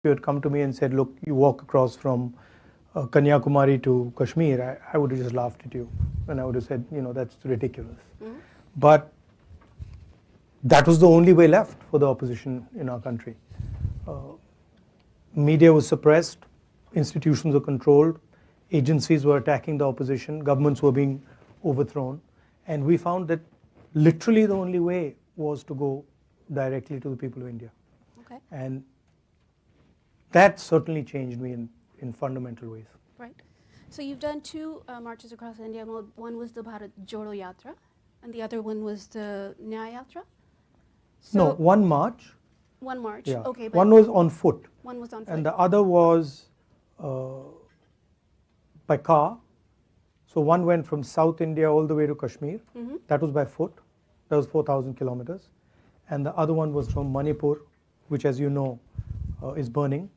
you had come to me and said, look, you walk across from Kanyakumari to Kashmir, I would have just laughed at you. And I would have said, that's ridiculous. Mm-hmm. But that was the only way left for the opposition in our country. Media was suppressed, institutions were controlled, agencies were attacking the opposition, governments were being overthrown. And we found that literally the only way was to go directly to the people of India. Okay. And that certainly changed me in fundamental ways. Right. So you've done two marches across India. One was the Bharat Jodo Yatra, and the other one was the Nyaya Yatra? So no, one march. One march, yeah. Okay. But one was on foot. One was on foot. And the other was by car. So one went from South India all the way to Kashmir. Mm-hmm. That was by foot. That was 4,000 kilometers. And the other one was from Manipur, which, as you know, is burning,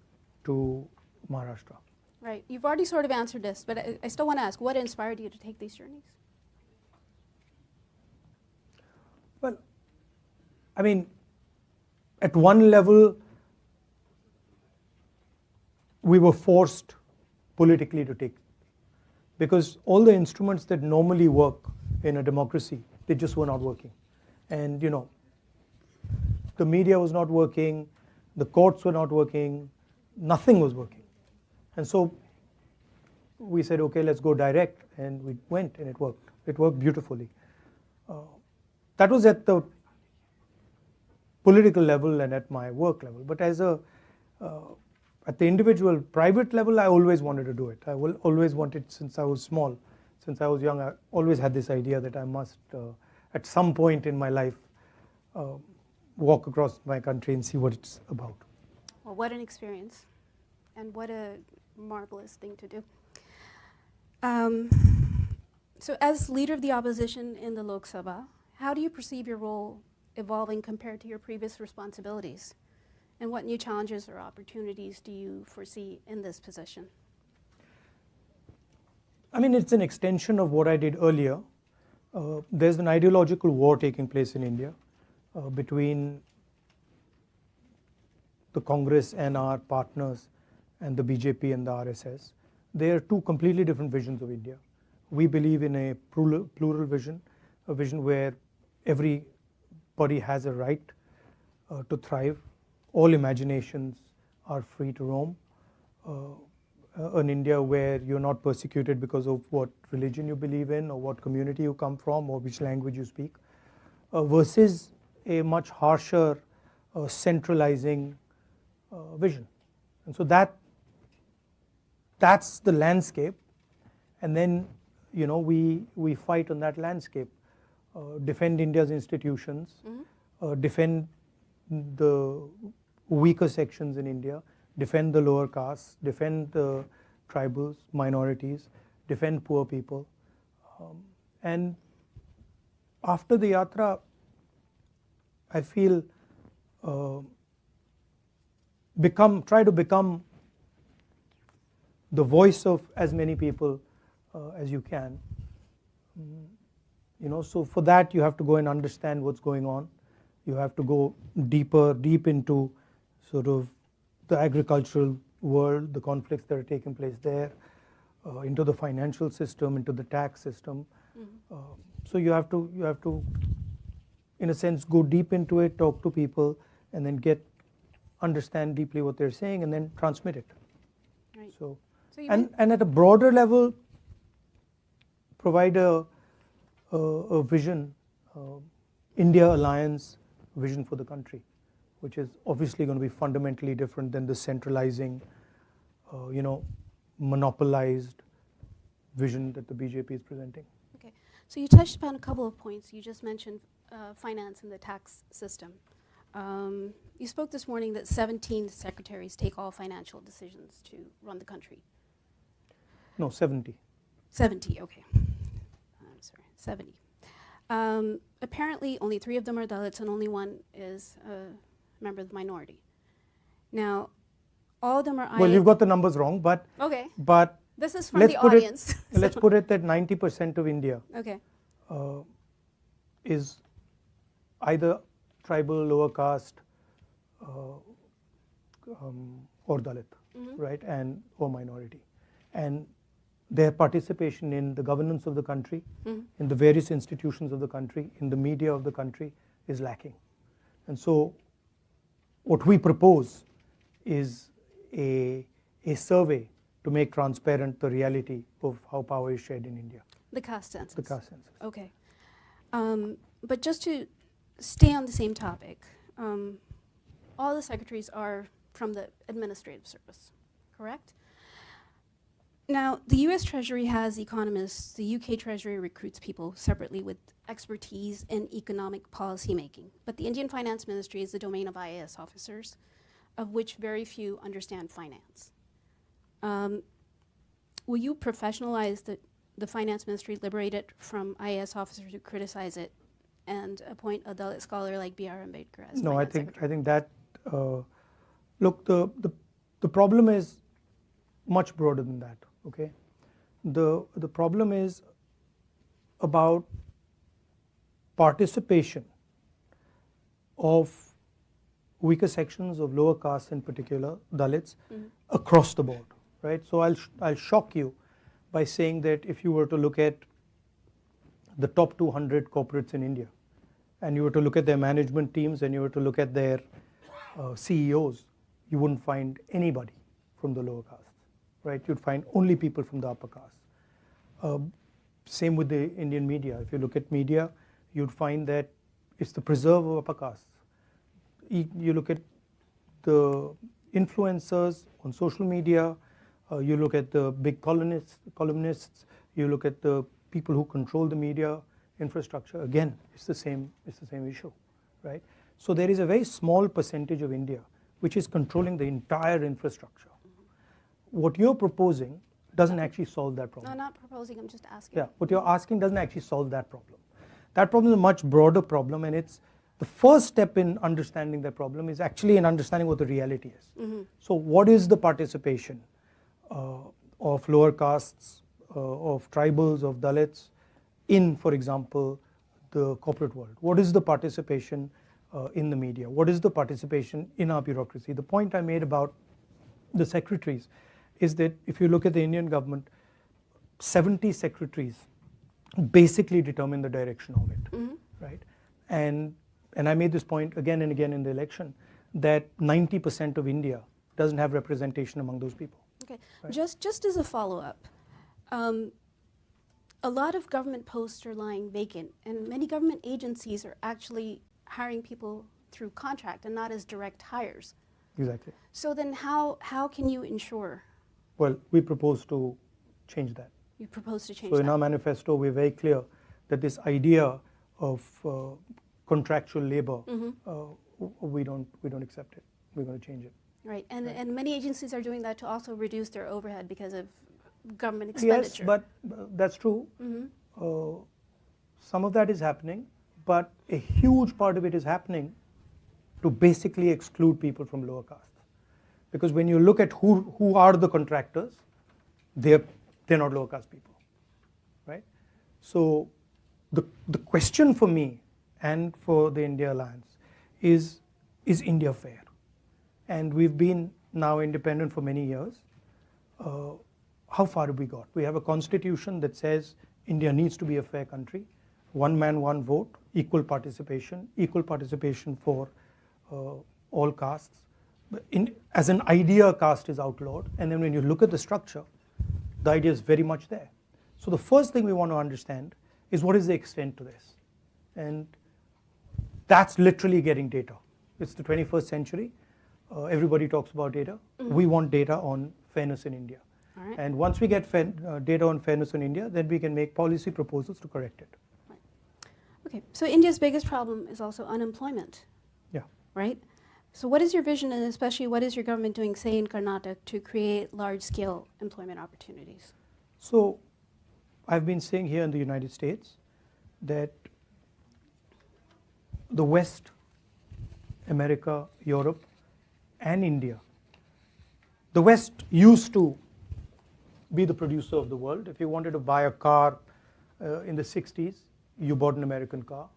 to Maharashtra. Right. You've already sort of answered this, but I still want to ask, what inspired you to take these journeys? Well, I mean, at one level, we were forced politically to take, because all the instruments that normally work in a democracy, they just were not working. And, the media was not working, the courts were not working, nothing was working. And so we said, okay, let's go direct, and we went, and it worked. It worked beautifully. That was at the political level and at my work level. But as at the individual, private level, I always wanted to do it. I always wanted, since I was small, since I was young, I always had this idea that I must, at some point in my life, walk across my country and see what it's about. Well, what an experience, and what a marvelous thing to do. So as leader of the opposition in the Lok Sabha, how do you perceive your role evolving compared to your previous responsibilities? And what new challenges or opportunities do you foresee in this position? I mean, it's an extension of what I did earlier. There's an ideological war taking place in India between the Congress and our partners and the BJP and the RSS. They are two completely different visions of India. We believe in a plural vision, a vision where everybody has a right to thrive. All imaginations are free to roam. An India where you're not persecuted because of what religion you believe in, or what community you come from, or which language you speak, versus a much harsher, centralizing vision. And so that's the landscape. And then, we fight on that landscape, defend India's institutions, mm-hmm. Defend the weaker sections in India, defend the lower castes, defend the tribals, minorities, defend poor people. And after the yatra, I feel try to become the voice of as many people as you can. So for that you have to go and understand what's going on. You have to go deep into sort of the agricultural world, the conflicts that are taking place there, into the financial system, into the tax system. Mm-hmm. So you have to, in a sense, go deep into it, talk to people, and then understand deeply what they're saying, and then transmit it. Right. So and at a broader level, provide a vision, India Alliance vision for the country, which is obviously going to be fundamentally different than the centralizing, monopolized vision that the BJP is presenting. Okay, so you touched upon a couple of points. You just mentioned finance and the tax system. You spoke this morning that 17 secretaries take all financial decisions to run the country. No, 70. 70, okay. I'm sorry, 70. Apparently, only 3 of them are Dalits, and only 1 is a member of the minority. Now, all of them are. Well, you've got the numbers wrong, but okay. But this is from the audience. Let's put it that 90% of India okay. Is either tribal, lower caste, or Dalit, right, and or minority, and their participation in the governance of the country, in the various institutions of the country, in the media of the country is lacking. And so what we propose is a survey to make transparent the reality of how power is shared in India. The caste census. The caste census. Okay. But just to stay on the same topic, all the secretaries are from the administrative service, correct? Now, the US Treasury has economists, the UK Treasury recruits people separately with expertise in economic policy making. But the Indian Finance Ministry is the domain of IAS officers, of which very few understand finance. Will you professionalize the Finance Ministry, liberate it from IAS officers who criticize it, and appoint a Dalit scholar like B.R. Ambedkar as No, I Finance Secretary? think that, look, the problem is much broader than that, okay? The problem is about participation of weaker sections of lower castes, in particular Dalits, across the board, right? So I'll shock you by saying that if you were to look at the top 200 corporates in India, and you were to look at their management teams, and you were to look at their CEOs, you wouldn't find anybody from the lower castes, right? You'd find only people from the upper caste. Same with the Indian media. If you look at media, you'd find that it's the preserve of upper castes. You look at the influencers on social media, you look at the big columnists, you look at the people who control the media infrastructure. Again, it's the same issue, right? So there is a very small percentage of India which is controlling the entire infrastructure. What you're proposing doesn't actually solve that problem. No, not proposing, I'm just asking. Yeah, what you're asking doesn't actually solve that problem. That problem is a much broader problem, and it's the first step in understanding that problem is actually in understanding what the reality is. So what is the participation of lower castes, of tribals, of Dalits in, for example, the corporate world? What is the participation in the media? What is the participation in our bureaucracy? The point I made about the secretaries is that if you look at the Indian government, 70 secretaries basically determine the direction of it, right? And I made this point again and again in the election that 90% of India doesn't have representation among those people. Okay, right? just as a follow-up, a lot of government posts are lying vacant, and many government agencies are actually hiring people through contract and not as direct hires. Exactly. So then how can you ensure? Well, we propose to change that. You propose to change So in that? our manifesto, we're very clear that this idea of contractual labor, we don't accept it. We're going to change it. Right, and many agencies are doing that to also reduce their overhead because of government expenditure. Yes, but that's true. Some of that is happening, but a huge part of it is happening to basically exclude people from lower castes. Because when you look at who are the contractors, they're not lower caste people, right? So the question for me and for the India Alliance is India fair? And we've been now independent for many years. How far have we got? We have a constitution that says India needs to be a fair country. One man, one vote, equal participation for all castes. As an idea, caste is outlawed, and then when you look at the structure, the idea is very much there. So the first thing we want to understand is what is the extent to this? And that's literally getting data. It's the 21st century. Everybody talks about data. We want data on fairness in India. All right. And once we get data on fairness in India, then we can make policy proposals to correct it. Right. Okay, so India's biggest problem is also unemployment. Yeah. Right? So what is your vision, and especially what is your government doing, say in Karnataka, to create large-scale employment opportunities? So I've been saying here in the United States that the West, America, Europe, and India, the West used to be the producer of the world. If you wanted to buy a car in the 60s, you bought an American car.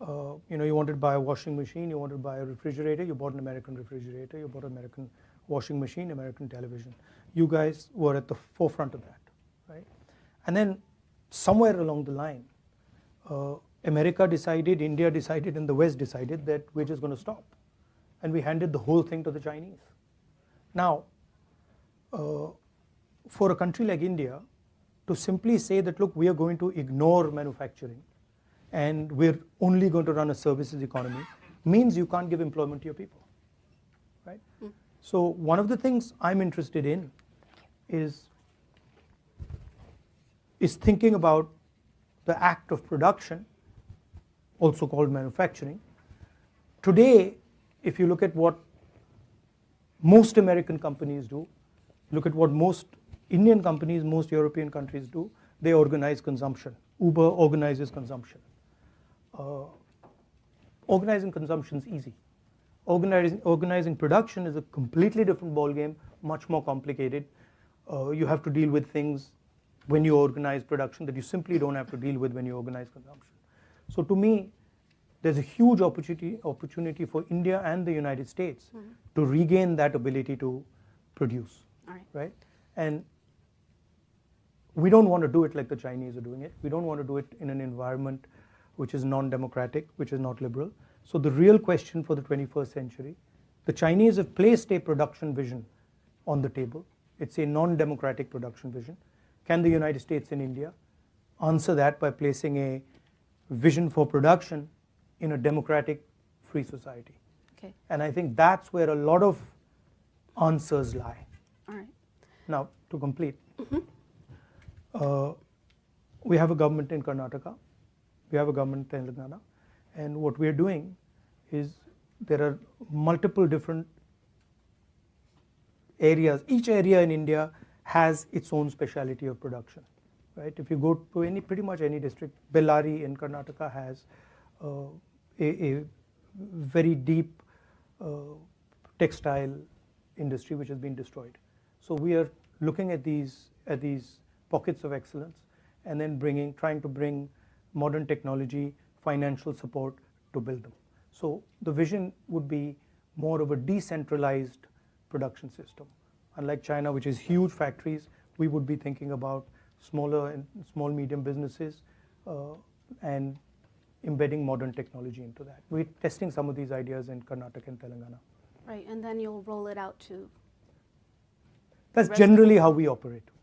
You wanted to buy a washing machine, you wanted to buy a refrigerator, you bought an American refrigerator, you bought an American washing machine, American television. You guys were at the forefront of that, right? And then somewhere along the line, America decided, India decided, and the West decided that we're just going to stop. And we handed the whole thing to the Chinese. Now, for a country like India, to simply say that, look, we are going to ignore manufacturing and we're only going to run a services economy, means you can't give employment to your people, right? So one of the things I'm interested in is thinking about the act of production, also called manufacturing. Today, if you look at what most American companies do, look at what most Indian companies, most European countries do, they organize consumption. Uber organizes consumption. Organizing consumption is easy. Organizing production is a completely different ballgame, much more complicated. You have to deal with things when you organize production that you simply don't have to deal with when you organize consumption. So to me, there's a huge opportunity for India and the United States to regain that ability to produce, right? And we don't want to do it like the Chinese are doing it. We don't want to do it in an environment which is non-democratic, which is not liberal. So the real question for the 21st century, the Chinese have placed a production vision on the table. It's a non-democratic production vision. Can the United States and India answer that by placing a vision for production in a democratic, free society? Okay. And I think that's where a lot of answers lie. All right. Now, to complete, we have a government in Karnataka, we have a government in Telangana, and what we are doing is there are multiple different areas. Each area in India has its own speciality of production, right? If you go to pretty much any district, Bellary in Karnataka has a very deep textile industry which has been destroyed. So we are looking at these pockets of excellence and then trying to bring modern technology, financial support to build them. So the vision would be more of a decentralized production system. Unlike China, which is huge factories, we would be thinking about smaller and small medium businesses and embedding modern technology into that. We're testing some of these ideas in Karnataka and Telangana. Right, and then you'll roll it out to... That's generally how we operate.